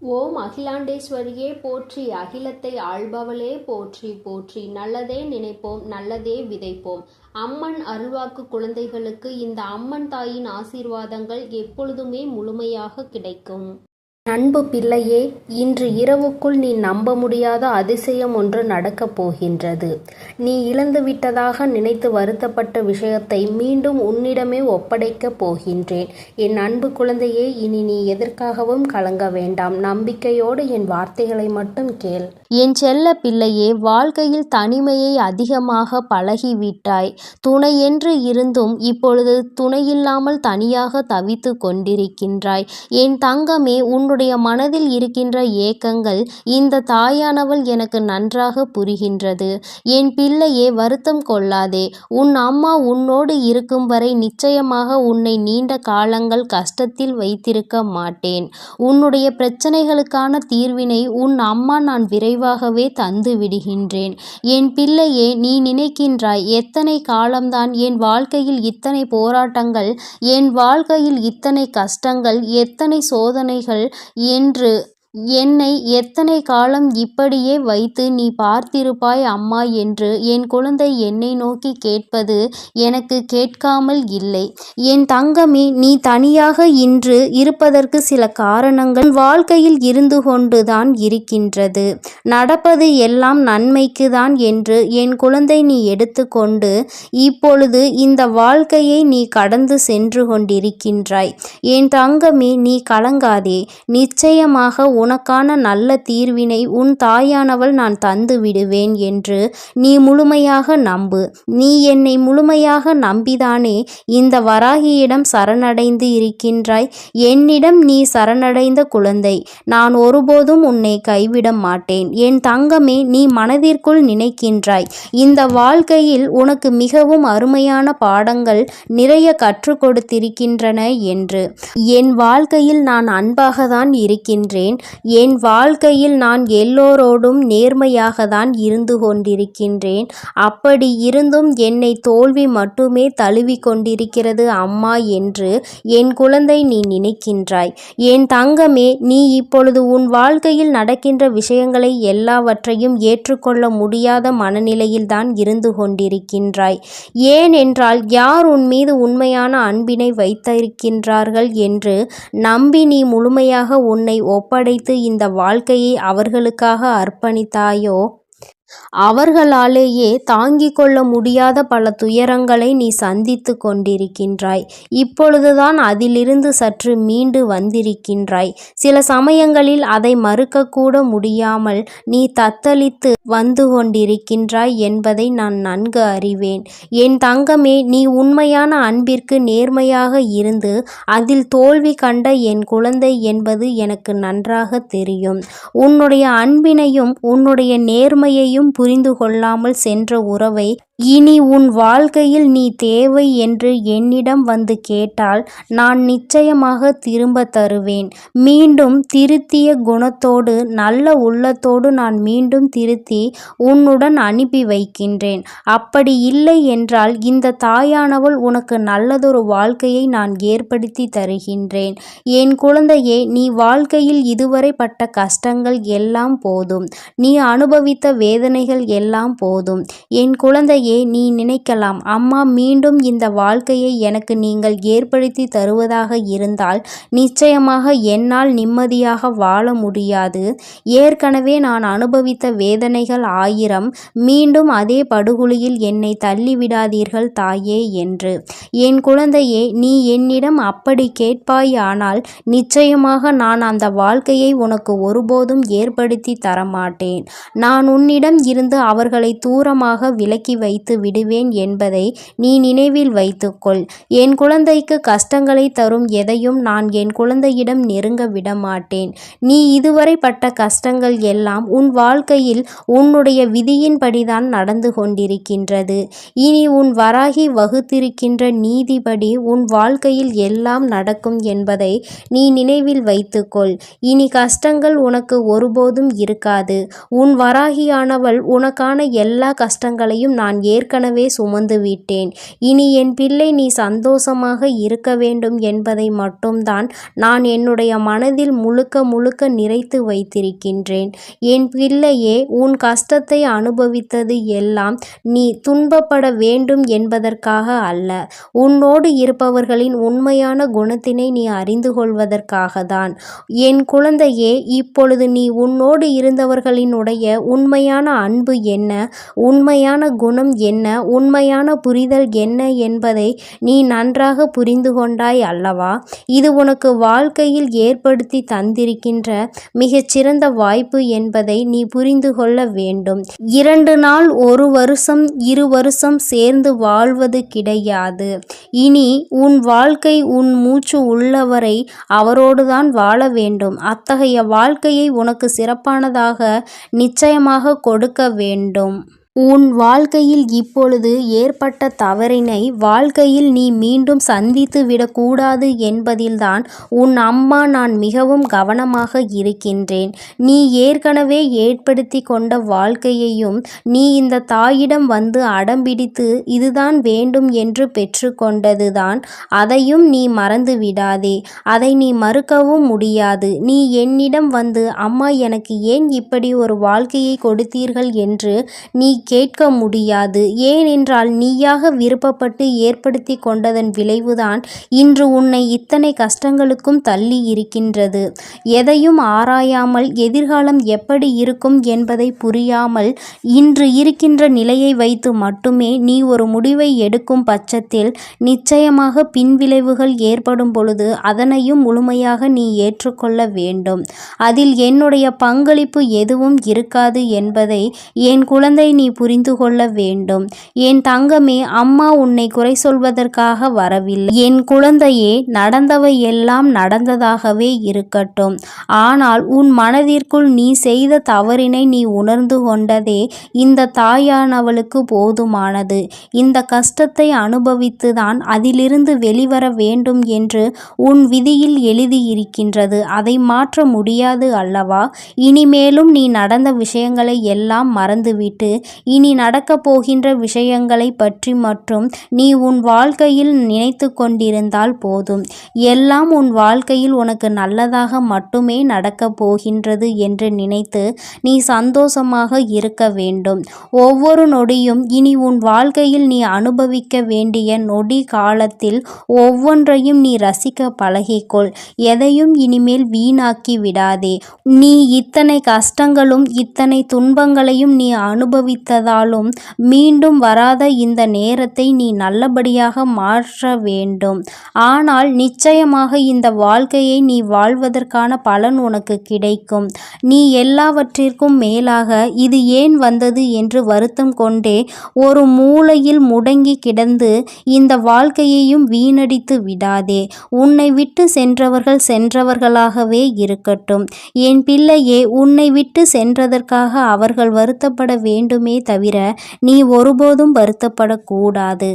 ஓம் அகிலாண்டேஸ்வரியே போற்றி, அகிலத்தை ஆள்பவளே போற்றி போற்றி. நல்லதே நினைப்போம், நல்லதே விதைப்போம். அம்மன் அருள்வாக்கு குழந்தைகளுக்கு இந்த அம்மன் தாயின் ஆசீர்வாதங்கள் எப்பொழுதுமே முழுமையாக கிடைக்கும். அன்பு பிள்ளையே, இன்று இரவுக்குள் நீ நம்ப முடியாத அதிசயம் ஒன்று நடக்கப் போகின்றது. நீ இழந்துவிட்டதாக நினைத்து வருத்தப்பட்ட விஷயத்தை மீண்டும் உன்னிடமே ஒப்படைக்கப் போகின்றேன். என் அன்பு குழந்தையே, இனி நீ எதற்காகவும் கலங்க வேண்டாம். நம்பிக்கையோடு என் வார்த்தைகளை மட்டும் கேள். என் செல்ல பிள்ளையே, வாழ்க்கையில் தனிமையை அதிகமாக பழகிவிட்டாய். துணையென்று இருந்தும் இப்பொழுது துணையில்லாமல் தனியாக தவித்து கொண்டிருக்கின்றாய். என் தங்கமே, உன்னுடைய மனதில் இருக்கின்ற ஏக்கங்கள் இந்த தாயானவள் எனக்கு நன்றாக புரிகின்றது. என் பிள்ளையே, வருத்தம் கொள்ளாதே. உன் அம்மா உன்னோடு இருக்கும் வரை நிச்சயமாக உன்னை நீண்ட காலங்கள் கஷ்டத்தில் வைத்திருக்க மாட்டேன். உன்னுடைய பிரச்சனைகளுக்கான தீர்வினை உன் அம்மா நான் விரைவாகவே தந்து விடுகின்றேன். என் பிள்ளையே, நீ நினைக்கின்றாய் எத்தனை காலம்தான் என் வாழ்க்கையில் இத்தனை போராட்டங்கள், என் வாழ்க்கையில் இத்தனை கஷ்டங்கள், எத்தனை சோதனைகள் என்று என்னை எத்தனை காலம் இப்படியே வைத்து நீ பார்த்திருப்பாய் அம்மா என்று என் குழந்தை என்னை நோக்கி கேட்பது எனக்கு கேட்காமல் இல்லை. என் தங்கமே, நீ தனியாக இன்று இருப்பதற்கு சில காரணங்கள் வாழ்க்கையில் இருந்து கொண்டுதான் இருக்கின்றது. நடப்பது எல்லாம் நன்மைக்கு தான் என்று என் குழந்தை நீ எடுத்துக்கொண்டு இப்பொழுது இந்த வாழ்க்கையை நீ கடந்து சென்று கொண்டிருக்கின்றாய். என் தங்கமே, நீ கலங்காதே. நிச்சயமாக உனக்கான நல்ல தீர்வினை உன் தாயானவள் நான் தந்து விடுவேன் என்று நீ முழுமையாக நம்பு. நீ என்னை முழுமையாக நம்பிதானே இந்த வராகியிடம் சரணடைந்து இருக்கின்றாய். என்னிடம் நீ சரணடைந்த குழந்தை, நான் ஒருபோதும் உன்னை கைவிட மாட்டேன். என் தங்கமே, நீ மனதிற்குள் நினைக்கின்றாய் இந்த வாழ்க்கையில் உனக்கு மிகவும் அருமையான பாடங்கள் நிறைய கற்றுக் கொடுத்திருக்கின்றன என்று. என் வாழ்க்கையில் நான் அன்பாக தான் இருக்கின்றேன். என் வாழ்க்கையில் நான் எல்லோரோடும் நேர்மையாக தான் இருந்து கொண்டிருக்கின்றேன். அப்படி இருந்தும் என்னை தோல்வி மட்டுமே தழுவி கொண்டிருக்கிறது அம்மா என்று என் குழந்தை நீ நினைக்கின்றாய். என் தங்கமே, நீ இப்பொழுது உன் வாழ்க்கையில் நடக்கின்ற விஷயங்களை எல்லாவற்றையும் ஏற்றுக்கொள்ள முடியாத மனநிலையில் தான் இருந்து கொண்டிருக்கின்றாய். ஏனென்றால் யார் உன் மீது உண்மையான அன்பினை வைத்திருக்கின்றார்கள் என்று நம்பி நீ முழுமையாக உன்னை ஒப்படைத்து இந்த வாழ்க்கையை அவர்களுக்காக அர்ப்பணித்தாயோ, அவர்களாலேயே தாங்கிக் கொள்ள முடியாத பல துயரங்களை நீ சந்தித்து கொண்டிருக்கின்றாய். இப்பொழுதுதான் அதிலிருந்து சற்று மீண்டு வந்திருக்கின்றாய். சில சமயங்களில் அதை மறுக்கக்கூட முடியாமல் நீ தத்தளித்து வந்து கொண்டிருக்கின்றாய் என்பதை நான் நன்கு அறிவேன். என் தங்கமே, நீ உண்மையான அன்பிற்கு நேர்மையாக இருந்து அதில் தோல்வி கண்ட என் குழந்தை என்பது எனக்கு நன்றாக தெரியும். உன்னுடைய அன்பினையும் உன்னுடைய நேர்மையையும் புரிந்து கொள்ளாமல் சென்ற உறவை இனி உன் வாழ்க்கையில் நீ தேவை என்று என்னிடம் வந்து கேட்டால் நான் நிச்சயமாக திரும்ப தருவேன். மீண்டும் திருத்திய குணத்தோடு நல்ல உள்ளத்தோடு நான் மீண்டும் திருத்தி உன்னுடன் அனுப்பி வைக்கின்றேன். அப்படி இல்லை என்றால் இந்த தாயானவள் உனக்கு நல்லதொரு வாழ்க்கையை நான் ஏற்படுத்தி தருகின்றேன். என் குழந்தையே, நீ வாழ்க்கையில் இதுவரை பட்ட கஷ்டங்கள் எல்லாம் போதும். நீ அனுபவித்த வேதனைகள் எல்லாம் போதும். என் குழந்தையே, நீ நினைக்கலாம், அம்மா மீண்டும் இந்த வாழ்க்கையை எனக்கு நீங்கள் ஏற்படுத்தி தருவதாக இருந்தால் நிச்சயமாக என்னால் நிம்மதியாக வாழ முடியாது. ஏற்கனவே நான் அனுபவித்த வேதனைகள் 1000, மீண்டும் அதே படுகொலியில் என்னை தள்ளிவிடாதீர்கள் தாயே என்று. என் குழந்தையே, நீ என்னிடம் அப்படி கேட்பாயானால் நிச்சயமாக நான் அந்த வாழ்க்கையை உனக்கு ஒருபோதும் ஏற்படுத்தி தரமாட்டேன். நான் உன்னிடம் இருந்து அவர்களை தூரமாக விலக்கி வைத்து விடுவேன் என்பதை நீ நினைவில் வைத்துக்கொள். என் குழந்தைக்கு கஷ்டங்களை தரும் எதையும் நான் என் குழந்தையிடம் நெருங்க விடமாட்டேன். நீ இதுவரை பட்ட கஷ்டங்கள் எல்லாம் உன் வாழ்க்கையில் உன்னுடைய விதியின்படிதான் நடந்து கொண்டிருக்கின்றது. இனி உன் வராகி வகுத்திருக்கின்ற நீதிபடி உன் வாழ்க்கையில் எல்லாம் நடக்கும் என்பதை நீ நினைவில் வைத்துக்கொள். இனி கஷ்டங்கள் உனக்கு ஒருபோதும் இருக்காது. உன் வராகியானவள் பெற்றவள், உனக்கான எல்லா கஷ்டங்களையும் நான் ஏற்கனவே சுமந்து விட்டேன். இனி என் பிள்ளை நீ சந்தோஷமாக இருக்க வேண்டும் என்பதை மட்டும்தான் நான் என்னுடைய மனதில் முழுக்க முழுக்க நிறைத்து வைத்திருக்கின்றேன். என் பிள்ளையே, உன் கஷ்டத்தை அனுபவித்தது எல்லாம் நீ துன்பப்பட வேண்டும் என்பதற்காக அல்ல, உன்னோடு இருப்பவர்களின் உண்மையான குணத்தினை நீ அறிந்து கொள்வதற்காக தான். என் குழந்தையே, இப்பொழுது நீ உன்னோடு இருந்தவர்களினுடைய உண்மையான அன்பு என்ன, உண்மையான குணம் என்ன, உண்மையான புரிதல் என்ன என்பதை நீ நன்றாக புரிந்து கொண்டாய் அல்லவா? இது உனக்கு வாழ்க்கையில் ஏற்படுத்தி தந்திருக்கின்ற மிகச்சிறந்த வாய்ப்பு என்பதை நீ புரிந்து கொள்ள வேண்டும். 2 நாள், 1 வருஷம், 2 வருஷம் சேர்ந்து வாழ்வது கிடையாது. இனி உன் வாழ்க்கை உன் மூச்சு உள்ளவரை அவரோடுதான் வாழ வேண்டும். அத்தகைய வாழ்க்கையை உனக்கு சிறப்பானதாக நிச்சயமாக கொடுக்க வேண்டும். உன் வாழ்க்கையில் இப்பொழுது ஏற்பட்ட தவறினை வாழ்க்கையில் நீ மீண்டும் சந்தித்து விடக்கூடாது என்பதில்தான் உன் அம்மா நான் மிகவும் கவனமாக இருக்கின்றேன். நீ ஏற்கனவே ஏற்படுத்தி கொண்ட வாழ்க்கையையும் நீ இந்த தாயிடம் வந்து அடம்பிடித்து இதுதான் வேண்டும் என்று பெற்றுக்கொண்டதுதான். அதையும் நீ மறந்து விடாதே. அதை நீ மறுக்கவும் முடியாது. நீ என்னிடம் வந்து அம்மா எனக்கு ஏன் இப்படி ஒரு வாழ்க்கையை கொடுத்தீர்கள் என்று நீ கேட்க முடியாது. ஏனென்றால் நீயாக விருப்பப்பட்டு ஏற்படுத்தி கொண்டதன் விளைவுதான் இன்று உன்னை இத்தனை கஷ்டங்களுக்கும் தள்ளி இருக்கின்றது. எதையும் ஆராயாமல் எதிர்காலம் எப்படி இருக்கும் என்பதை புரியாமல் இன்று இருக்கின்ற நிலையை வைத்து மட்டுமே நீ ஒரு முடிவை எடுக்கும் பட்சத்தில் நிச்சயமாக பின்விளைவுகள் ஏற்படும் பொழுது அதனையும் முழுமையாக நீ ஏற்றுக்கொள்ள வேண்டும். அதில் என்னுடைய பங்களிப்பு எதுவும் இருக்காது என்பதை என் குழந்தை நீ புரிந்து கொள்ள வேண்டும். என் தங்கமே, அம்மா உன்னை குறை சொல்வதற்காக வரவில்லை. என் குழந்தையே, நடந்தவை எல்லாம் நடந்ததாகவே இருக்கட்டும். ஆனால் உன் மனதிற்குள் நீ செய்த தவறினை நீ உணர்ந்து கொண்டதே இந்த தாயானவளுக்கு போதுமானது. இந்த கஷ்டத்தை அனுபவித்துதான் அதிலிருந்து வெளிவர வேண்டும் என்று உன் விதியில் எழுதியிருக்கின்றது. அதை மாற்ற முடியாது அல்லவா? இனிமேலும் நீ நடந்த விஷயங்களை எல்லாம் மறந்துவிட்டு இனி நடக்கப் போகின்ற விஷயங்களை பற்றி மற்றும் நீ உன் வாழ்க்கையில் நினைத்து கொண்டிருந்தால் போதும். எல்லாம் உன் வாழ்க்கையில் உனக்கு நல்லதாக மட்டுமே நடக்கப் போகின்றது என்று நினைத்து நீ சந்தோஷமாக இருக்க வேண்டும். ஒவ்வொரு நொடியும் இனி உன் வாழ்க்கையில் நீ அனுபவிக்க வேண்டிய நொடி காலத்தில் ஒவ்வொன்றையும் நீ ரசிக்க பழகிக்கொள். எதையும் இனிமேல் வீணாக்கி விடாதே. நீ இத்தனை கஷ்டங்களும் இத்தனை துன்பங்களையும் நீ அனுபவித்ததாலும் மீண்டும் வராத இந்த நேரத்தை நீ நல்லபடியாக மாற்ற வேண்டும். ஆனால் நிச்சயமாக இந்த வாழ்க்கையை நீ வாழ்வதற்கான பலன் உனக்கு கிடைக்கும். நீ எல்லாவற்றிற்கும் மேலாக இது ஏன் வந்தது என்று வருத்தம் கொண்டே ஒரு மூலையில் முடங்கி கிடந்து இந்த வாழ்க்கையையும் வீணடித்து விடாதே. உன்னை விட்டு சென்றவர்கள் சென்றவர்களாகவே இருக்கட்டும். என் பிள்ளையே, உன்னை விட்டு சென்றதற்காக அவர்கள் வருத்தப்பட வேண்டுமே தவிர நீ ஒருபோதும் வருத்தப்படக்கூடாது.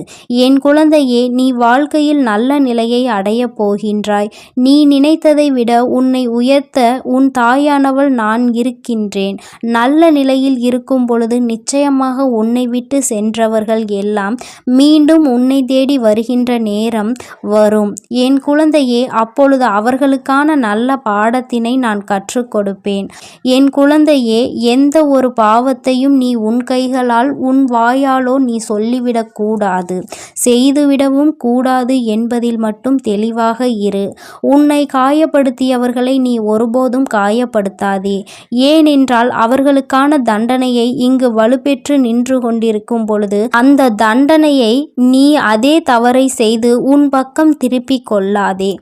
என் குழந்தையே, நீ வாழ்க்கையில் நல்ல நிலையை அடைய போகின்றாய். நீ நினைத்ததை விட உன்னை உயர்த்த உன் தாயானவள் நான் இருக்கின்றேன். நல்ல நிலையில் இருக்கும் பொழுது நிச்சயமாக உன்னை விட்டு சென்றவர்கள் எல்லாம் மீண்டும் உன்னை தேடி வருகின்ற நேரம் வரும். என் குழந்தையே, அப்பொழுது அவர்களுக்கான நல்ல பாடத்தினை நான் கற்றுக் கொடுப்பேன். என் குழந்தையே, எந்த ஒரு பாவத்தையும் நீ உன் கைகளால் உன் வாயாலோ நீ சொல்லிவிடக் கூடாது, செய்துவிடவும் கூடாது என்பதில் மட்டும் தெளிவாக இரு. உன்னை காயப்படுத்தியவர்களை நீ ஒருபோதும் காயப்படுத்தாதே. ஏனென்றால் அவர்களுக்கான தண்டனையை இங்கு வலுப்பெற்று நின்று கொண்டிருக்கும் பொழுது அந்த தண்டனையை நீ அதே தவறை செய்து உன் பக்கம் திருப்பிக் கொள்ளாதே.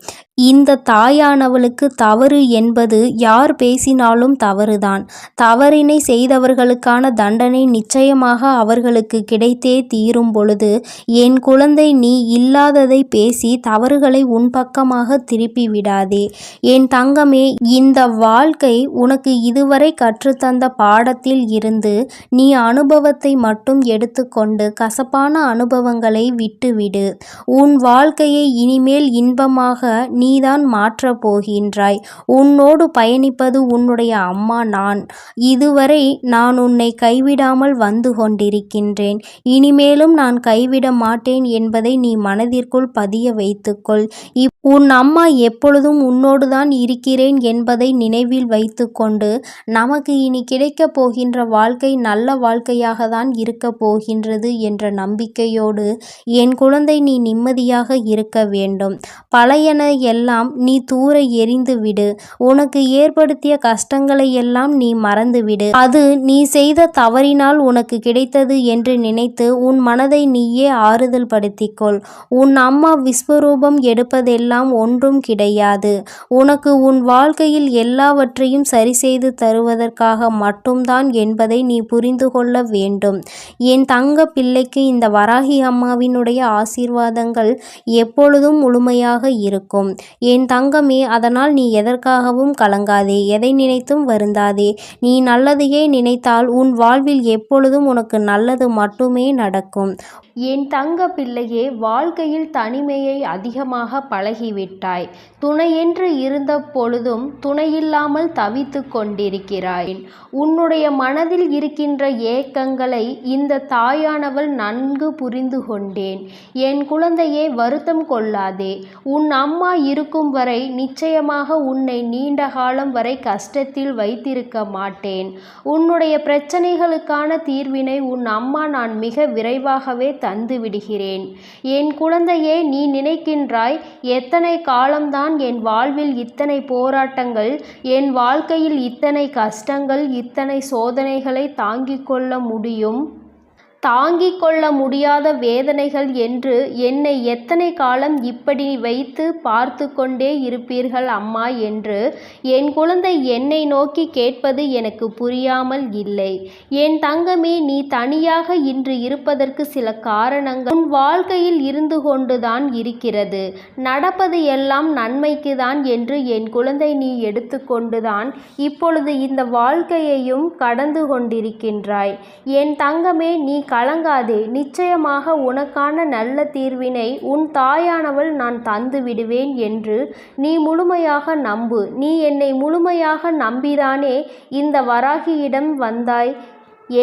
இந்த தாயானவளுக்கு தவறு என்பது யார் பேசினாலும் தவறுதான். தவறினை செய்தவர்களுக்கான தண்டனை நிச்சயமாக அவர்களுக்கு கிடைத்தே தீரும் பொழுது என் குழந்தை நீ இல்லாததை பேசி தவறுகளை உன் பக்கமாக திருப்பி விடாதே. என் தங்கமே, இந்த வாழ்க்கை உனக்கு இதுவரை கற்றுத்தந்த பாடத்தில் இருந்து நீ அனுபவத்தை மட்டும் எடுத்துக்கொண்டு கசப்பான அனுபவங்களை விட்டுவிடு. உன் வாழ்க்கையை இனிமேல் இன்பமாக நீ நீதான் மாற்றப் போகின்றாய். உன்னோடு பயணிப்பது உன்னுடைய அம்மா நான். இதுவரை நான் உன்னை கைவிடாமல் வந்து கொண்டிருக்கின்றேன். இனிமேலும் நான் கைவிட மாட்டேன் என்பதை நீ மனதிற்குள் பதிய வைத்துக்கொள். உன் அம்மா எப்பொழுதும் உன்னோடுதான் இருக்கிறேன் என்பதை நினைவில் வைத்துக்கொண்டு, நமக்கு இனி கிடைக்கப் போகின்ற வாழ்க்கை நல்ல வாழ்க்கையாக தான் இருக்கப் போகின்றது என்ற நம்பிக்கையோடு என் குழந்தை நீ நிம்மதியாக இருக்க வேண்டும். பழையன எல்லாம் நீ தூர எறிந்து விடு. உனக்கு ஏற்படுத்திய கஷ்டங்களை எல்லாம் நீ மறந்துவிடு. அது நீ செய்த தவறினால் உனக்கு கிடைத்தது என்று நினைத்து உன் மனதை நீயே ஆறுதல் படுத்திக்கொள். உன் அம்மா விஸ்வரூபம் எடுப்பதெல்லாம் ஒன்றும் கிடையாது. உனக்கு உன் வாழ்க்கையில் எல்லாவற்றையும் சரி செய்து தருவதற்காக மட்டும்தான் என்பதை நீ புரிந்து கொள்ள வேண்டும். என் தங்க பிள்ளைக்கு இந்த வராகி அம்மாவினுடைய ஆசீர்வாதங்கள் எப்பொழுதும் முழுமையாக இருக்கும். என் தங்கமே, அதனால் நீ எதற்காகவும் கலங்காதே, எதை நினைத்தும் வருந்தாதே. நீ நல்லதையே நினைத்தால் உன் வாழ்வில் எப்பொழுதும் உனக்கு நல்லது மட்டுமே நடக்கும். என் தங்க பிள்ளையே, வாழ்க்கையில் தனிமையை அதிகமாக பழகிவிட்டாய். துணையென்று இருந்த பொழுதும் துணையில்லாமல் தவித்து கொண்டிருக்கிறாய். உன்னுடைய மனதில் இருக்கின்ற ஏக்கங்களை இந்த தாயானவள் நன்கு புரிந்து கொண்டேன். என் குழந்தையே, வருத்தம் கொள்ளாதே. உன் அம்மா இருக்கும் வரை நிச்சயமாக உன்னை நீண்ட காலம் வரை கஷ்டத்தில் வைத்திருக்க மாட்டேன். உன்னுடைய பிரச்சனைகளுக்கான தீர்வினை உன் அம்மா நான் மிக விரைவாகவே தந்து விடுகிறேன். என் குழந்தையே, நீ நினைக்கின்றாய், எத்தனை காலம்தான் என் வாழ்வில் இத்தனை போராட்டங்கள், என் வாழ்க்கையில் இத்தனை கஷ்டங்கள், இத்தனை சோதனைகளை தாங்கிக் கொள்ள முடியும், தாங்கிக் கொள்ள முடியாத வேதனைகள் என்று என்னை எத்தனை காலம் இப்படி வைத்து பார்த்து கொண்டே இருப்பீர்கள் அம்மா என்று என் குழந்தை என்னை நோக்கி கேட்பது எனக்கு புரியாமல் இல்லை. என் தங்கமே, நீ தனியாக இன்று இருப்பதற்கு சில காரணங்கள் உன் வாழ்க்கையில் இருந்து கொண்டுதான் இருக்கிறது. நடப்பது எல்லாம் நன்மைக்கு தான் என்று என் குழந்தை நீ எடுத்துக்கொண்டுதான் இப்பொழுது இந்த வாழ்க்கையையும் கடந்து கொண்டிருக்கின்றாய். என் தங்கமே, நீ கலங்காதே. நிச்சயமாக உனக்கான நல்ல தீர்வினை உன் தாயானவள் நான் தந்து விடுவேன் என்று நீ முழுமையாக நம்பு. நீ என்னை முழுமையாக நம்பிதானே இந்த வராகியிடம் வந்தாய்,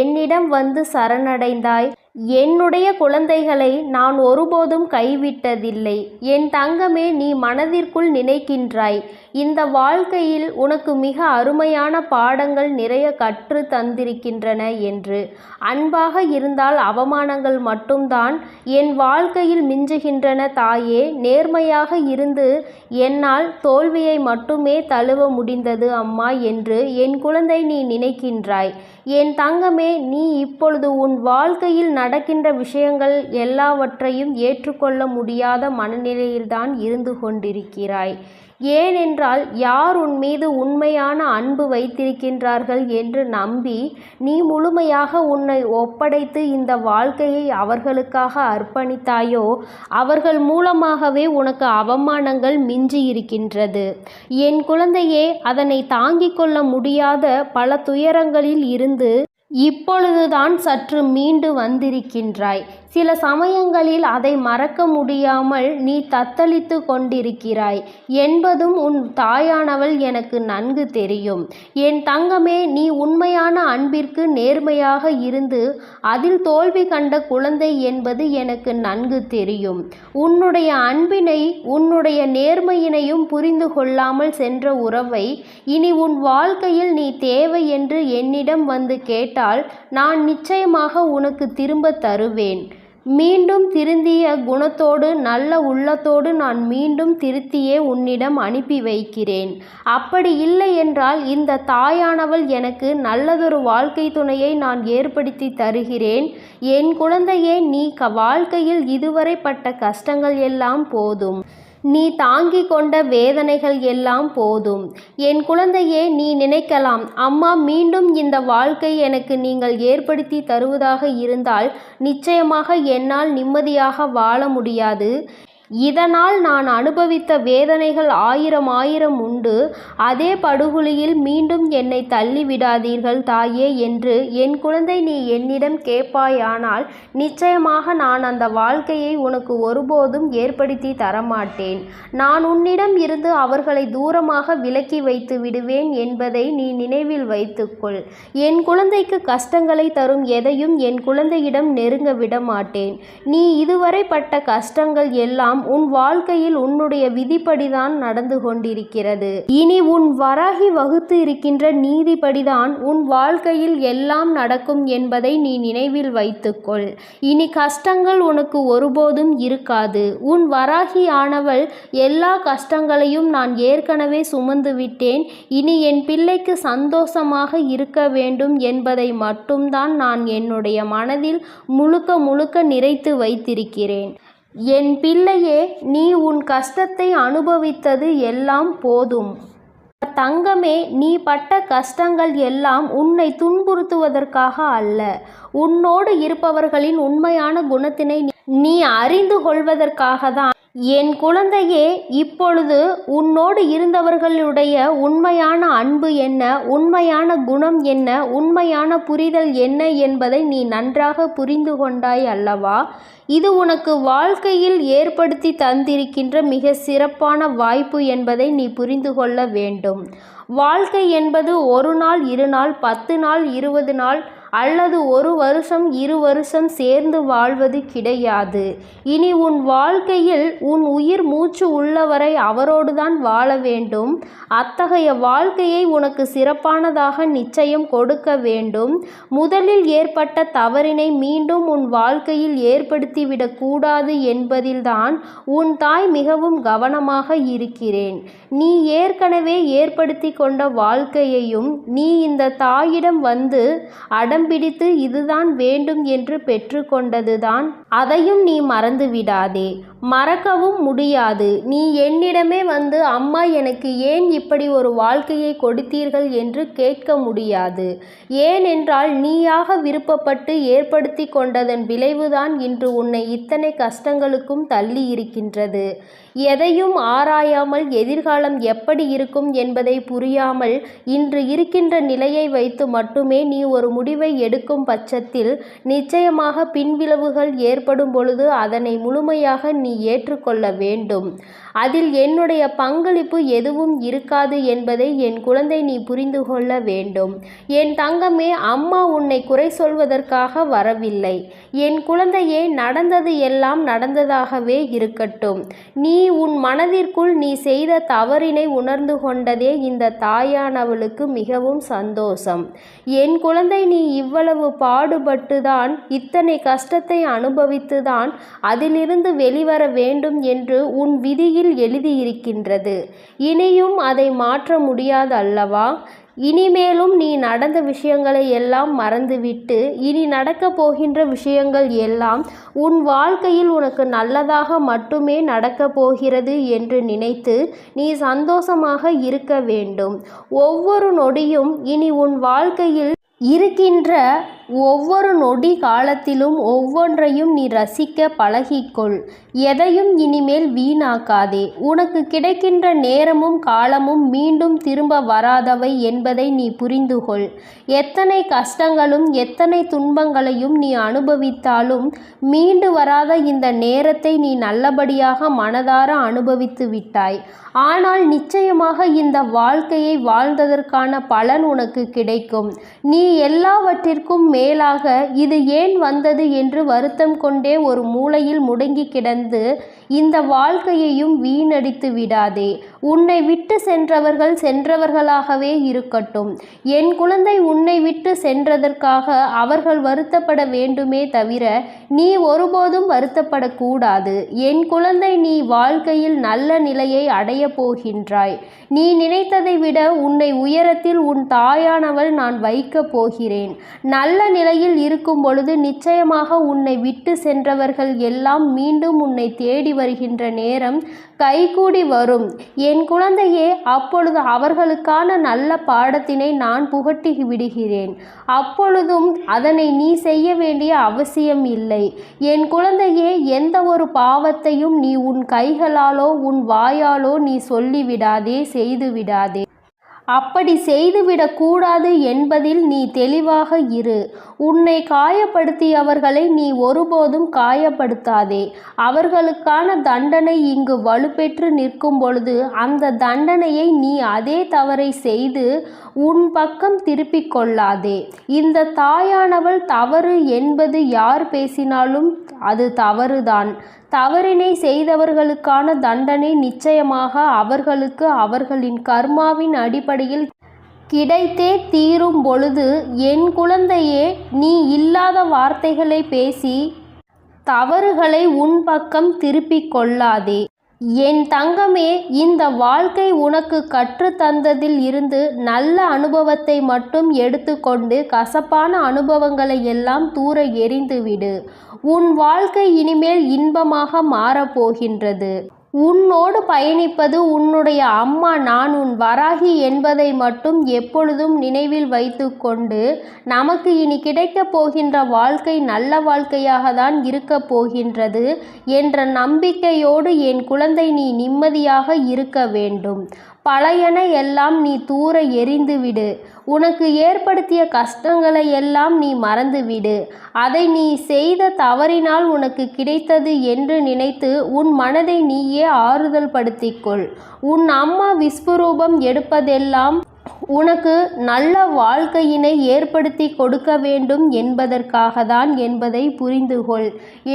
என்னிடம் வந்து சரணடைந்தாய். என்னுடைய குழந்தைகளை நான் ஒருபோதும் கைவிட்டதில்லை. என் தங்கமே, நீ மனதிற்குள் நினைக்கின்றாய், இந்த வாழ்க்கையில் உனக்கு மிக அருமையான பாடங்கள் நிறைய கற்று தந்திருக்கின்றன என்று. அன்பாக இருந்தால் அவமானங்கள் மட்டும்தான் என் வாழ்க்கையில் மிஞ்சுகின்றன தாயே. நேர்மையாக இருந்து என்னால் தோல்வியை மட்டுமே தழுவ முடிந்தது அம்மா என்று என் குழந்தை நீ நினைக்கின்றாய். என் தங்கமே, நீ இப்பொழுது உன் வாழ்க்கையில் நடக்கின்ற விஷயங்கள் எல்லாவற்றையும் ஏற்றுக்கொள்ள முடியாத மனநிலையில்தான் இருந்து கொண்டிருக்கிறாய். ஏனென்றால் யார் உன் மீது உண்மையான அன்பு வைத்திருக்கின்றார்கள் என்று நம்பி நீ முழுமையாக உன்னை ஒப்படைத்து இந்த வாழ்க்கையை அவர்களுக்காக அர்ப்பணித்தாயோ, அவர்கள் மூலமாகவே உனக்கு அவமானங்கள் மிஞ்சி இருக்கின்றது. என் குழந்தையே, அதனை தாங்கிக் கொள்ள முடியாத பல துயரங்களில் இருந்து இப்பொழுதுதான் சற்று மீண்டு வந்திருக்கின்றாய். சில சமயங்களில் அதை மறக்க முடியாமல் நீ தத்தளித்து கொண்டிருக்கிறாய் என்பதும் உன் தாயானவள் எனக்கு நன்கு தெரியும். என் தங்கமே, நீ உண்மையான அன்பிற்கு நேர்மையாக இருந்து அதில் தோல்வி கண்ட குழந்தை என்பது எனக்கு நன்கு தெரியும். உன்னுடைய அன்பினை உன்னுடைய நேர்மையினையும் புரிந்து கொள்ளாமல் சென்ற உறவை இனி உன் வாழ்க்கையில் நீ தேவை என்று என்னிடம் வந்து கேட்டால் நான் நிச்சயமாக உனக்கு திரும்ப தருவேன். மீண்டும் திருந்திய குணத்தோடு நல்ல உள்ளத்தோடு நான் மீண்டும் திருத்தியே உன்னிடம் அனுப்பி வைக்கிறேன். அப்படி இல்லை என்றால் இந்த தாயானவள் எனக்கு நல்லதொரு வாழ்க்கை துணையை நான் ஏற்படுத்தி தருகிறேன். என் குழந்தையே, நீ வாழ்க்கையில் இதுவரை பட்ட கஷ்டங்கள் எல்லாம் போதும். நீ தாங்கிக் கொண்ட வேதனைகள் எல்லாம் போதும். என் குழந்தையே, நீ நினைக்கலாம், அம்மா மீண்டும் இந்த வாழ்க்கை எனக்கு நீங்கள் ஏற்படுத்தி தருவதாக இருந்தால் நிச்சயமாக என்னால் நிம்மதியாக வாழ முடியாது. இதனால் நான் அனுபவித்த வேதனைகள் ஆயிரம் உண்டு. அதே படுகுழியில் மீண்டும் என்னை தள்ளிவிடாதீர்கள் தாயே என்று என் குழந்தை நீ என்னிடம் கேட்பாயானால் நிச்சயமாக நான் அந்த வாழ்க்கையை உனக்கு ஒருபோதும் ஏற்படுத்தி தரமாட்டேன். நான் உன்னிடம் இருந்து அவர்களை தூரமாக விலக்கி வைத்து விடுவேன் என்பதை நீ நினைவில் வைத்துக்கொள். என் குழந்தைக்கு கஷ்டங்களை தரும் எதையும் என் குழந்தையிடம் நெருங்க விட மாட்டேன். நீ இதுவரை பட்ட கஷ்டங்கள் எல்லாம் உன் வாழ்க்கையில் உன்னுடைய விதிப்படிதான் நடந்து கொண்டிருக்கிறது. இனி உன் வராகி வகுத்து இருக்கின்ற நீதிப்படிதான் உன் வாழ்க்கையில் எல்லாம் நடக்கும் என்பதை நீ நினைவில் வைத்துக்கொள். இனி கஷ்டங்கள் உனக்கு ஒருபோதும் இருக்காது. உன் வராகி ஆனவள் எல்லா கஷ்டங்களையும் நான் ஏற்கனவே சுமந்து விட்டேன். இனி என் பிள்ளைக்கு சந்தோஷமாக இருக்க வேண்டும் என்பதை மட்டும்தான் நான் என்னுடைய மனதில் முழுக்க நிறைத்து வைத்திருக்கிறேன். என் பிள்ளையே, நீ உன் கஷ்டத்தை அனுபவித்தது எல்லாம் போதும். தங்கமே, நீ பட்ட கஷ்டங்கள் எல்லாம் உன்னை துன்புறுத்துவதற்காக அல்ல, உன்னோடு இருப்பவர்களின் உண்மையான குணத்தினை நீ அறிந்து கொள்வதற்காக தான். என் குழந்தையே, இப்பொழுது உன்னோடு இருந்தவர்களுடைய உண்மையான அன்பு என்ன, உண்மையான குணம் என்ன, உண்மையான புரிதல் என்ன என்பதை நீ நன்றாக புரிந்து கொண்டாய் அல்லவா? இது உனக்கு வாழ்க்கையில் ஏற்படுத்தி தந்திருக்கின்ற மிக சிறப்பான வாய்ப்பு என்பதை நீ புரிந்து கொள்ள வேண்டும். வாழ்க்கை என்பது 1 நாள் 2 நாள் 10 நாள் 20 நாள் அல்லது 1 வருஷம் 2 வருஷம் சேர்ந்து வாழ்வது கிடையாது. இனி உன் வாழ்க்கையில் உன் உயிர் மூச்சு உள்ளவரை அவரோடுதான் வாழ வேண்டும். அத்தகைய வாழ்க்கையை உனக்கு சிறப்பானதாக நிச்சயம் கொடுக்க வேண்டும். முதலில் ஏற்பட்ட தவறினை மீண்டும் உன் வாழ்க்கையில் ஏற்படுத்திவிடக் கூடாது என்பதில்தான் உன் தாய் மிகவும் கவனமாக இருக்கிறேன். நீ ஏற்கனவே ஏற்படுத்தி கொண்ட வாழ்க்கையையும் நீ இந்த தாயிடம் வந்து அடம்பிடித்து இதுதான் வேண்டும் என்று பெற்றுக்கொண்டதுதான். அதையும் நீ மறந்து விடாதே, மறக்கவும் முடியாது. நீ என்னிடமே வந்து அம்மா எனக்கு ஏன் இப்படி ஒரு வாழ்க்கையை கொடுத்தீர்கள் என்று கேட்க முடியாது. ஏனென்றால் நீயாக விருப்பப்பட்டு ஏற்படுத்தி கொண்டதன் விளைவுதான் இன்று உன்னை இத்தனை கஷ்டங்களுக்கும் தள்ளி இருக்கின்றது. எதையும் ஆராயாமல் எதிர்காலம் எப்படி இருக்கும் என்பதை புரியாமல் இன்று இருக்கின்ற நிலையை வைத்து மட்டுமே நீ ஒரு முடிவை எடுக்கும் பட்சத்தில் நிச்சயமாக பின்விளைவுகள் ஏற்படும் பொழுது அதனை முழுமையாக நீ ஏற்றுக்கொள்ள வேண்டும். அதில் என்னுடைய பங்களிப்பு எதுவும் இருக்காது என்பதை என் குழந்தை நீ புரிந்து கொள்ள வேண்டும். என் தங்கமே, அம்மா உன்னை குறை சொல்வதற்காக வரவில்லை. என் குழந்தையே, நடந்தது எல்லாம் நடந்ததாகவே இருக்கட்டும். நீ உன் மனதிற்குள் நீ செய்த தவறினை உணர்ந்து கொண்டதே இந்த தாயானவளுக்கு மிகவும் சந்தோஷம். என் குழந்தை, நீ இவ்வளவு பாடுபட்டுதான் இத்தனை கஷ்டத்தை அனுபவித்துதான் அதிலிருந்து வெளிவர வேண்டும் என்று உன் விதியில் எழுதியிருக்கின்றது. இனியும் அதை மாற்ற முடியாது அல்லவா? இனிமேலும் நீ நடந்த விஷயங்களை எல்லாம் மறந்துவிட்டு இனி நடக்கப் போகின்ற விஷயங்கள் எல்லாம் உன் வாழ்க்கையில் உனக்கு நல்லதாக மட்டுமே நடக்கப் போகிறது என்று நினைத்து நீ சந்தோஷமாக இருக்க வேண்டும். ஒவ்வொரு நொடியும் இனி உன் வாழ்க்கையில் இருக்கின்ற ஒவ்வொரு நொடி காலத்திலும் ஒவ்வொன்றையும் நீ ரசிக்க பழகிக்கொள். எதையும் இனிமேல் வீணாக்காதே. உனக்கு கிடைக்கின்ற நேரமும் காலமும் மீண்டும் திரும்ப வராதவை என்பதை நீ புரிந்துகொள். எத்தனை கஷ்டங்களும் எத்தனை துன்பங்களையும் நீ அனுபவித்தாலும் மீண்டு வராத இந்த நேரத்தை நீ நல்லபடியாக மனதார அனுபவித்து விட்டாய். ஆனால் நிச்சயமாக இந்த வாழ்க்கையை வாழ்ந்ததற்கான பலன் உனக்கு கிடைக்கும். நீ எல்லாவற்றிற்கும் மேலாக இது ஏன் வந்தது என்று வருத்தம் கொண்டே ஒரு மூலையில் முடங்கி கிடந்து இந்த வாழ்க்கையையும் வீணடித்து விடாதே. உன்னை விட்டு சென்றவர்கள் சென்றவர்களாகவே இருக்கட்டும். என் குழந்தை, உன்னை விட்டு சென்றதற்காக அவர்கள் வருத்தப்பட வேண்டுமே தவிர நீ ஒருபோதும் வருத்தப்படக்கூடாது. என் குழந்தை, நீ வாழ்க்கையில் நல்ல நிலையை அடைய போகின்றாய். நீ நினைத்ததை விட உன்னை உயரத்தில் உன் தாயானவள் நான் வைக்கப் போகிறேன். நல்ல நிலையில் இருக்கும் பொழுது நிச்சயமாக உன்னை விட்டு சென்றவர்கள் எல்லாம் மீண்டும் உன்னை தேடி வருகின்ற நேரம் கைகூடி வரும் என் குழந்தையே. அப்பொழுது அவர்களுக்கான நல்ல பாடத்தினை நான் புகட்டி விடுகிறேன். அப்பொழுதும் அதனை நீ செய்ய வேண்டிய அவசியம் இல்லை என் குழந்தையே. எந்த ஒரு பாவத்தையும் நீ உன் கைகளாலோ உன் வாயாலோ நீ சொல்லிவிடாதே, செய்து விடாதே. அப்படி செய்துவிடக்கூடாது என்பதில் நீ தெளிவாக இரு. உன்னை காயப்படுத்தியவர்களை நீ ஒருபோதும் காயப்படுத்தாதே. அவர்களுக்கான தண்டனை இங்கு வலுப்பெற்று நிற்கும் பொழுது அந்த தண்டனையை நீ அதே தவறை செய்து உன் பக்கம் திருப்பிக் கொள்ளாதே. இந்த தாயானவள் தவறு என்பது யார் பேசினாலும் அது தவறுதான். தவறினை செய்தவர்களுக்கான தண்டனை நிச்சயமாக அவர்களுக்கு அவர்களின் கர்மாவின் அடிப்படையில் கிடைத்தே தீரும் பொழுது என் குழந்தையே, நீ இல்லாத வார்த்தைகளை பேசி தவறுகளை உன் பக்கம் திருப்பிக் கொள்ளாதே. என் தங்கமே, இந்த வாழ்க்கை உனக்கு கற்றுத்தந்ததில் இருந்து நல்ல அனுபவத்தை மட்டும் எடுத்துக்கொண்டு கசப்பான அனுபவங்களை எல்லாம் தூர எறிந்துவிடு. உன் வாழ்க்கை இனிமேல் இன்பமாக மாறப்போகின்றது. உன்னோடு பயணிப்பது உன்னுடைய அம்மா நான் உன் வராகி என்பதை மட்டும் எப்பொழுதும் நினைவில் வைத்து கொண்டு நமக்கு இனி கிடைக்கப் போகின்ற வாழ்க்கை நல்ல வாழ்க்கையாக தான் இருக்கப் போகின்றது என்ற நம்பிக்கையோடு என் குழந்தை நீ நிம்மதியாக இருக்க வேண்டும். பழையன எல்லாம் நீ தூர எறிந்துவிடு. உனக்கு ஏற்படுத்திய கஷ்டங்களை எல்லாம் நீ மறந்துவிடு. அதை நீ செய்த தவறினால் உனக்கு கிடைத்தது என்று நினைத்து உன் மனதை நீயே ஆறுதல் படுத்திக்கொள். உன் அம்மா விஸ்வரூபம் எடுப்பதெல்லாம் உனக்கு நல்ல வாழ்க்கையினை ஏற்படுத்தி கொடுக்க வேண்டும் என்பதற்காக தான் என்பதை புரிந்துகொள்.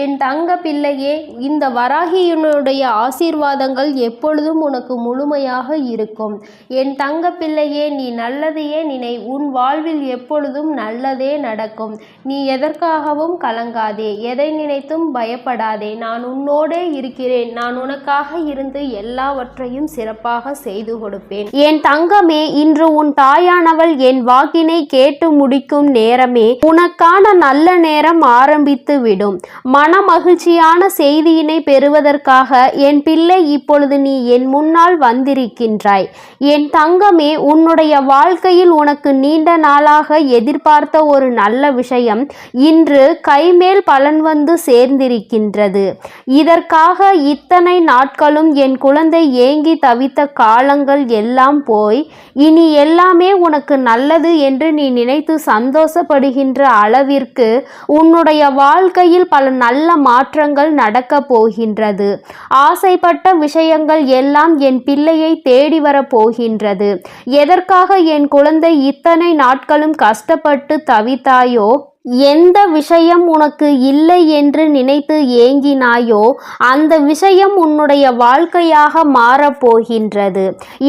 என் தங்க பிள்ளையே, இந்த வராகியினுடைய ஆசீர்வாதங்கள் எப்பொழுதும் உனக்கு முழுமையாக இருக்கும். என் தங்க பிள்ளையே, நீ நல்லதையே நினை. உன் வாழ்வில் எப்பொழுதும் நல்லதே நடக்கும். நீ எதற்காகவும் கலங்காதே, எதை நினைத்தும் பயப்படாதே. நான் உன்னோடே இருக்கிறேன். நான் உனக்காக இருந்து எல்லாவற்றையும் சிறப்பாக செய்து கொடுப்பேன். என் தங்கமே, இன்று உன் தாயானவள் என் வாக்கினை கேட்டு முடிக்கும் நேரமே உனக்கான நல்ல நேரம் ஆரம்பித்து விடும். மன மகிழ்ச்சியான செய்தியினை பெறுவதற்காக என் பிள்ளை இப்பொழுது நீ என் முன்னால் வந்திருக்கின்றாய். என் தங்கமே, உன்னுடைய வாழ்க்கையில் உனக்கு நீண்ட நாளாக எதிர்பார்த்த ஒரு நல்ல விஷயம் இன்று கைமேல் பலன் வந்து சேர்ந்திருக்கின்றது. இதற்காக இத்தனை நாட்களும் என் குழந்தை ஏங்கி தவித்த காலங்கள் எல்லாம் போய் இனி எல்லாமே உனக்கு நல்லது என்று நீ நினைத்து சந்தோஷப்படுகின்ற அளவிற்கு உன்னுடைய வாழ்க்கையில் பல நல்ல மாற்றங்கள் நடக்கப் போகின்றது. ஆசைப்பட்ட விஷயங்கள் எல்லாம் என் பிள்ளையை தேடி வரப் போகின்றது. எதற்காக என் குழந்தை இத்தனை நாட்களும் கஷ்டப்பட்டு தவித்தாயோ, எந்த விஷயம் உனக்கு இல்லை என்று நினைத்து ஏங்கினாயோ அந்த விஷயம் உன்னுடைய வாழ்க்கையாக மாறப்போகின்றது.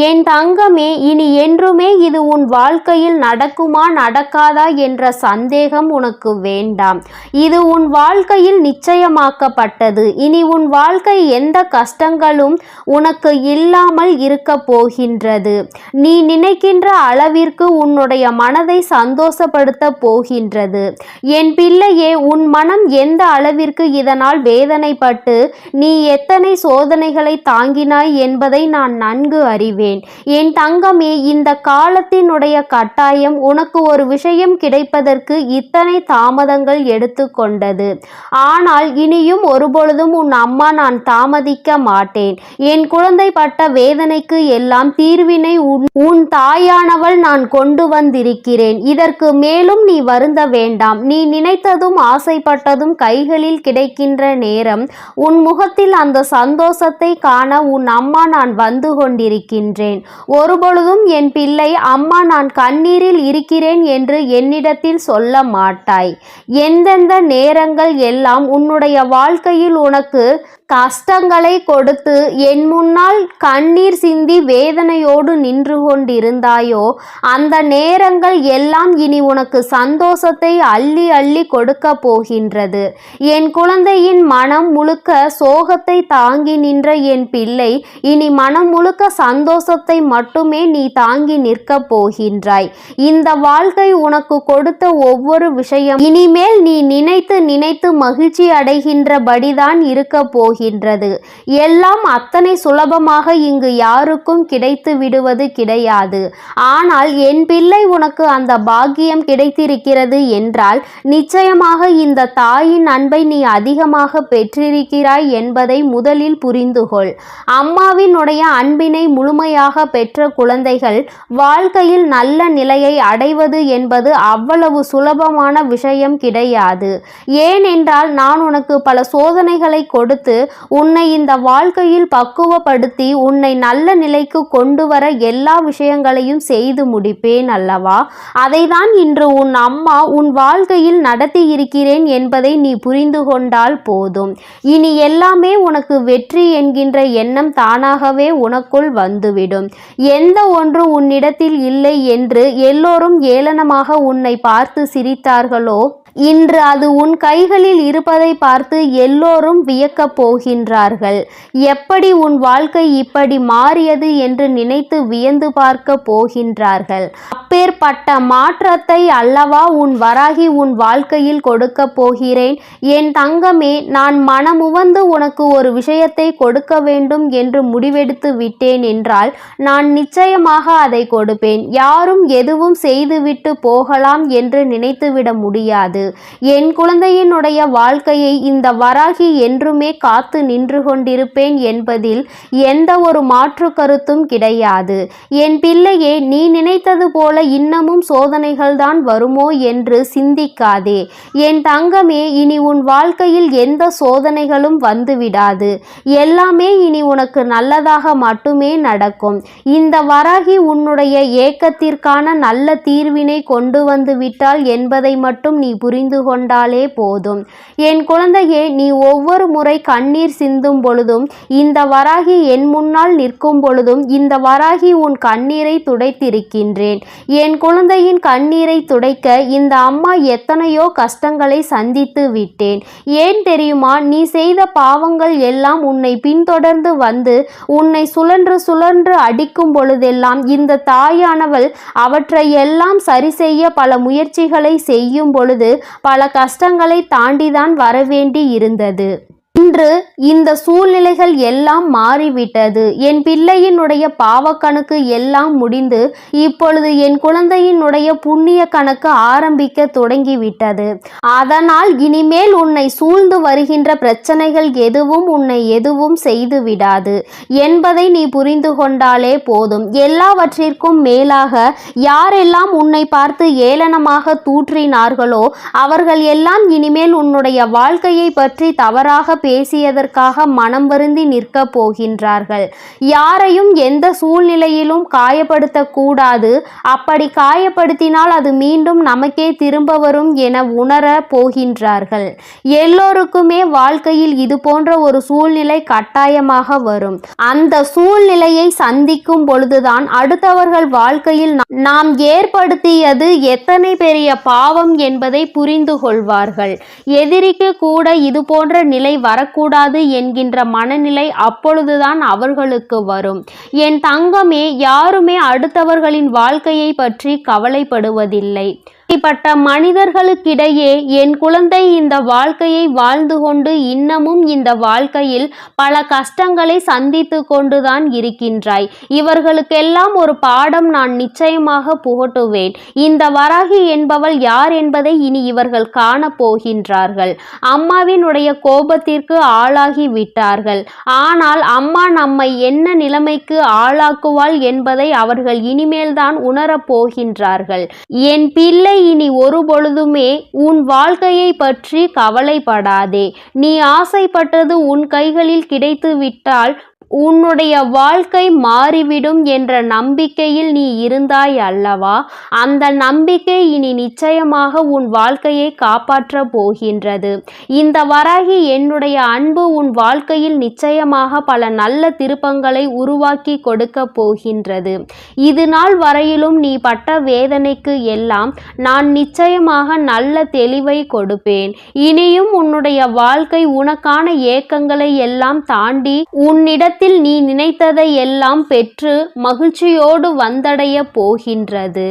என் தங்கமே, இனி என்றுமே இது உன் வாழ்க்கையில் நடக்குமா நடக்காதா என்ற சந்தேகம் உனக்கு வேண்டாம். இது உன் வாழ்க்கையில் நிச்சயமாக்கப்பட்டது. இனி உன் வாழ்க்கை எந்த கஷ்டங்களும் உனக்கு இல்லாமல் இருக்க போகின்றது. நீ நினைக்கின்ற அளவிற்கு உன்னுடைய மனதை சந்தோஷப்படுத்த போகின்றது. என் பிள்ளையே, உன் மனம் எந்த அளவிற்கு இதனால் வேதனைப்பட்டு நீ எத்தனை சோதனைகளை தாங்கினாய் என்பதை நான் நன்கு அறிவேன். என் தங்கமே, இந்த காலத்தினுடைய கட்டாயம் உனக்கு ஒரு விஷயம் கிடைப்பதற்கு இத்தனை தாமதங்கள் எடுத்துக்கொண்டது. ஆனால் இனியும் ஒருபொழுதும் உன் அம்மா நான் தாமதிக்க மாட்டேன். என் குழந்தை பட்ட வேதனைக்கு எல்லாம் தீர்வினை உன் தாயானவள் நான் கொண்டு வந்திருக்கிறேன். இதற்கு மேலும் நீ வருந்த வேண்டாம். நீ நினைத்ததும் ஆசைப்பட்டதும் கைகளில் கிடைக்கின்ற நேரம் உன் முகத்தில் அந்த சந்தோஷத்தை காண உன் அம்மா நான் வந்து கொண்டிருக்கின்றேன். ஒருபொழுதும் என் பிள்ளை அம்மா நான் கண்ணீரில் இருக்கிறேன் என்று என்னிடத்தில் சொல்ல மாட்டாய். எந்தெந்த நேரங்கள் எல்லாம் உன்னுடைய வாழ்க்கையில் உனக்கு கஷ்டங்களை கொடுத்து என் முன்னால் கண்ணீர் சிந்தி வேதனையோடு நின்று கொண்டிருந்தாயோ, அந்த நேரங்கள் எல்லாம் இனி உனக்கு சந்தோஷத்தை அள்ளி அள்ளி கொடுக்க போகின்றது. என் குழந்தையின் மனம் முழுக்க சோகத்தை தாங்கி நின்ற என் பிள்ளை இனி மனம் முழுக்க சந்தோஷத்தை மட்டுமே நீ தாங்கி நிற்க போகின்றாய். இந்த வாழ்க்கை உனக்கு கொடுத்த ஒவ்வொரு விஷயம் இனிமேல் நீ நினைத்து நினைத்து மகிழ்ச்சி அடைகின்றபடிதான் இருக்க போகின்றது. எல்லாம் அத்தனை சுலபமாக இங்கு யாருக்கும் கிடைத்து விடுவது கிடையாது. ஆனால் என் பிள்ளை உனக்கு அந்த பாக்கியம் கிடைத்திருக்கிறது என்றால் நிச்சயமாக இந்த தாயின் அன்பை நீ அதிகமாக பெற்றிருக்கிறாய் என்பதை முதலில் புரிந்துகொள். அம்மாவினுடைய அன்பினை முழுமையாக பெற்ற குழந்தைகள் வாழ்க்கையில் நல்ல நிலையை அடைவது என்பது அவ்வளவு சுலபமான விஷயம் கிடையாது. ஏனென்றால் நான் உனக்கு பல சோதனைகளை கொடுத்து உன்னை இந்த வாழ்க்கையில் பக்குவப்படுத்தி உன்னை நல்ல நிலைக்கு கொண்டு வர எல்லா விஷயங்களையும் செய்து முடிப்பேன் அல்லவா? அதைதான் இன்று உன் அம்மா உன் வாழ்க்கையில் நடத்தி இருக்கிறேன் என்பதை நீ புரிந்து கொண்டால் போதும். இனி எல்லாமே உனக்கு வெற்றி என்கின்ற எண்ணம் தானாகவே உனக்குள் வந்துவிடும். எந்த ஒன்று உன்னிடத்தில் இல்லை என்று எல்லோரும் ஏளனமாக உன்னை பார்த்து சிரித்தார்களோ, இன்று அது உன் கைகளில் இருப்பதை பார்த்து எல்லோரும் வியக்கப் போகின்றார்கள். எப்படி உன் வாழ்க்கை இப்படி மாறியது என்று நினைத்து வியந்து பார்க்க போகின்றார்கள். அப்பேற்பட்ட மாற்றத்தை அல்லவா உன் வராகி உன் வாழ்க்கையில் கொடுக்க போகிறேன். என் தங்கமே, நான் மனமுவந்து உனக்கு ஒரு விஷயத்தை கொடுக்க வேண்டும் என்று முடிவெடுத்து விட்டேன் என்றால் நான் நிச்சயமாக அதை கொடுப்பேன். யாரும் எதுவும் செய்துவிட்டு போகலாம் என்று நினைத்துவிட முடியாது. என் குழந்தையினுடைய வாழ்க்கையை இந்த வராகி என்றுமே காத்து நின்று கொண்டிருப்பேன் என்பதில் எந்த ஒரு மாற்று கருத்தும் கிடையாது. என் பிள்ளையே, நீ நினைத்தது போல இன்னமும் சோதனைகள் தான் வருமோ என்று சிந்திக்காதே. என் தங்கமே, இனி உன் வாழ்க்கையில் எந்த சோதனைகளும் வந்துவிடாது. எல்லாமே இனி உனக்கு நல்லதாக மட்டுமே நடக்கும். இந்த வராகி உன்னுடைய ஏக்கத்திற்கான நல்ல தீர்வினை கொண்டு வந்து விட்டாள் என்பதை மட்டும் நீ புரிந்து கொண்டாலே போதும். என் குழந்தையே, நீ ஒவ்வொரு முறை கண்ணீர் சிந்தும் பொழுதும் இந்த வராகி என் முன்னால் நிற்கும் பொழுதும் இந்த வராகி உன் கண்ணீரை துடைத்திருக்கின்றேன். என் குழந்தையின் கண்ணீரை துடைக்க இந்த அம்மா எத்தனையோ கஷ்டங்களை சந்தித்து விட்டேன். ஏன் தெரியுமா? நீ செய்த பாவங்கள் எல்லாம் உன்னை பின்தொடர்ந்து வந்து உன்னை சுழன்று சுழன்று அடிக்கும் பொழுதெல்லாம் இந்த தாயானவள் அவற்றை எல்லாம் சரி செய்ய பல முயற்சிகளை செய்யும் பொழுது பல கஷ்டங்களை தாண்டிதான் வரவேண்டி இருந்தது. இன்று இந்த சூழ்நிலைகள் எல்லாம் மாறிவிட்டது. என் பிள்ளையினுடைய பாவக்கணக்கு எல்லாம் முடிந்து இப்பொழுது என் குழந்தையினுடைய புண்ணிய கணக்கு ஆரம்பிக்க தொடங்கிவிட்டது. அதனால் இனிமேல் உன்னை சூழ்ந்து வருகின்ற பிரச்சனைகள் எதுவும் உன்னை எதுவும் செய்து விடாது என்பதை நீ புரிந்து கொண்டாலே போதும். எல்லாவற்றிற்கும் மேலாக யாரெல்லாம் உன்னை பார்த்து ஏளனமாக தூற்றினார்களோ அவர்கள் எல்லாம் இனிமேல் உன்னுடைய வாழ்க்கையை பற்றி தவறாக பேசியதற்காக மனம் வருந்தி நிற்க போகின்றார்கள். யாரையும் எந்த சூழ்நிலையிலும் காயப்படுத்தக்கூடாது. அப்படி காயப்படுத்தினால் அது மீண்டும் நமக்கே திரும்ப வரும் என உணர போகின்றார்கள். எல்லோருக்குமே வாழ்க்கையில் இது போன்ற ஒரு சூழ்நிலை கட்டாயமாக வரும். அந்த சூழ்நிலையை சந்திக்கும் பொழுதுதான் அடுத்தவர்கள் வாழ்க்கையில் நாம் ஏற்படுத்தியது எத்தனை பெரிய பாவம் என்பதை புரிந்து கொள்வார்கள். எதிரிக்கு கூட இது போன்ற நிலை வரக்கூடாது என்கின்ற மனநிலை அப்பொழுதுதான் அவர்களுக்கு வரும். என் தங்கமே, யாருமே அடுத்தவர்களின் வாழ்க்கையை பற்றி கவலைப்படுவதில்லை. இப்படிப்பட்ட மனிதர்களுக்கிடையே என் குழந்தை இந்த வாழ்க்கையை வாழ்ந்து கொண்டு இன்னமும் இந்த வாழ்க்கையில் பல கஷ்டங்களை சந்தித்து கொண்டுதான் இருக்கின்றாய். இவர்களுக்கெல்லாம் ஒரு பாடம் நான் நிச்சயமாக புகட்டுவேன். இந்த வராகி என்பவள் யார் என்பதை இனி இவர்கள் காண போகின்றார்கள். அம்மாவினுடைய கோபத்திற்கு ஆளாகி விட்டார்கள். ஆனால் அம்மா நம்மை என்ன நிலைமைக்கு ஆளாக்குவாள் என்பதை அவர்கள் இனிமேல்தான் உணரப் போகின்றார்கள். என் பிள்ளை, இனி ஒரு பொழுதுமே உன் வாழ்க்கையை பற்றி கவலைப்படாதே. நீ ஆசைப்பட்டது உன் கைகளில் கிடைத்து விட்டால் உன்னுடைய வாழ்க்கை மாறிவிடும் என்ற நம்பிக்கையில் நீ இருந்தாய் அல்லவா? அந்த நம்பிக்கை இனி நிச்சயமாக உன் வாழ்க்கையை காப்பாற்றப் போகின்றது. இந்த வராகி என்னுடைய அன்பு உன் வாழ்க்கையில் நிச்சயமாக பல நல்ல திருப்பங்களை உருவாக்கி கொடுக்க போகின்றது. இது நாள் வரையிலும் நீ பட்ட வேதனைக்கு எல்லாம் நான் நிச்சயமாக நல்ல தெளிவை கொடுப்பேன். இனியும் உன்னுடைய வாழ்க்கை உனக்கான ஏக்கங்களை எல்லாம் தாண்டி உன்னிடத்தில் நீ நினைத்ததை எல்லாம் பெற்று மகிழ்ச்சியோடு வந்தடைய போகின்றது.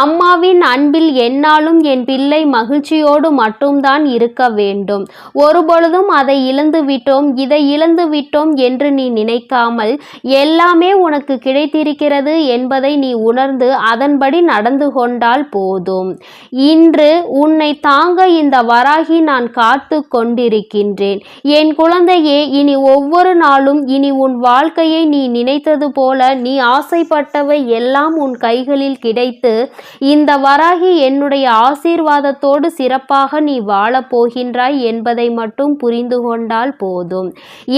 அம்மாவின் அன்பில் எந்நாளும் என் பிள்ளை மகிழ்ச்சியோடு மட்டும்தான் இருக்க வேண்டும். ஒருபொழுதும் அதை இழந்து விட்டோம், இதை இழந்து விட்டோம் என்று நீ நினைக்காமல் எல்லாமே உனக்கு கிடைத்திருக்கிறது என்பதை நீ உணர்ந்து அதன்படி நடந்து கொண்டால் போதும். இன்று உன்னை தாங்க இந்த வராகி நான் காத்து கொண்டிருக்கின்றேன். என் குழந்தையே, இனி ஒவ்வொரு நாளும் இனி உன் வாழ்க்கையை நீ நினைத்தது போல நீ ஆசைப்பட்டவை எல்லாம் உன் கைகளில் கிடைத்து இந்த வராகி என்னுடைய ஆசீர்வாதத்தோடு சிறப்பாக நீ வாழப் போகின்றாய் என்பதை மட்டும் புரிந்து கொண்டால் போதும்.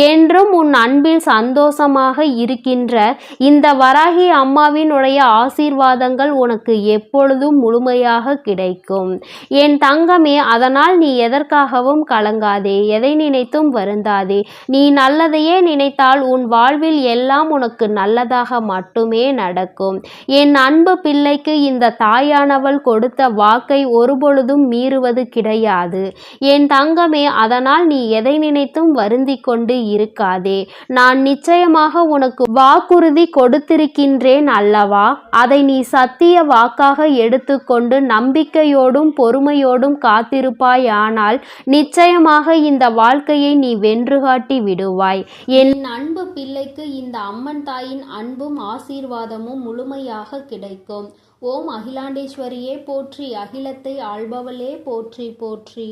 என்றும் உன் அன்பில் சந்தோஷமாக இருக்கின்ற இந்த வராகி அம்மாவினுடைய ஆசீர்வாதங்கள் உனக்கு எப்பொழுதும் முழுமையாக கிடைக்கும். என் தங்கமே, அதனால் நீ எதற்காகவும் கலங்காதே, எதை நினைத்தும் வருந்தாதே. நீ நல்லதையே நினைத்தால் உன் வாழ்வில் எல்லாம் உனக்கு நல்லதாக மட்டுமே நடக்கும். என் அன்பு பிள்ளைக்கு இந்த தாயானவள் கொடுத்த வாக்கை ஒருபொழுதும் மீறுவது கிடையாது. என் தங்கமே, அதனால் நீ எதை நினைத்தும் வருந்தி கொண்டு இருக்காதே. நான் நிச்சயமாக உனக்கு வாக்குறுதி கொடுத்திருக்கின்றேன் அல்லவா? அதை நீ சத்திய வாக்காக எடுத்துக்கொண்டு நம்பிக்கையோடும் பொறுமையோடும் காத்திருப்பாயானால் நிச்சயமாக இந்த வாழ்க்கையை நீ வென்று காட்டி விடுவாய். என் அன்பு பிள்ளைக்கு இந்த அம்மன் தாயின் அன்பும் ஆசீர்வாதமும் முழுமையாக கிடைக்கும். ஓம் அகிலாண்டேஸ்வரியே போற்றி, அகிலத்தை ஆள்பவளே போற்றி போற்றி.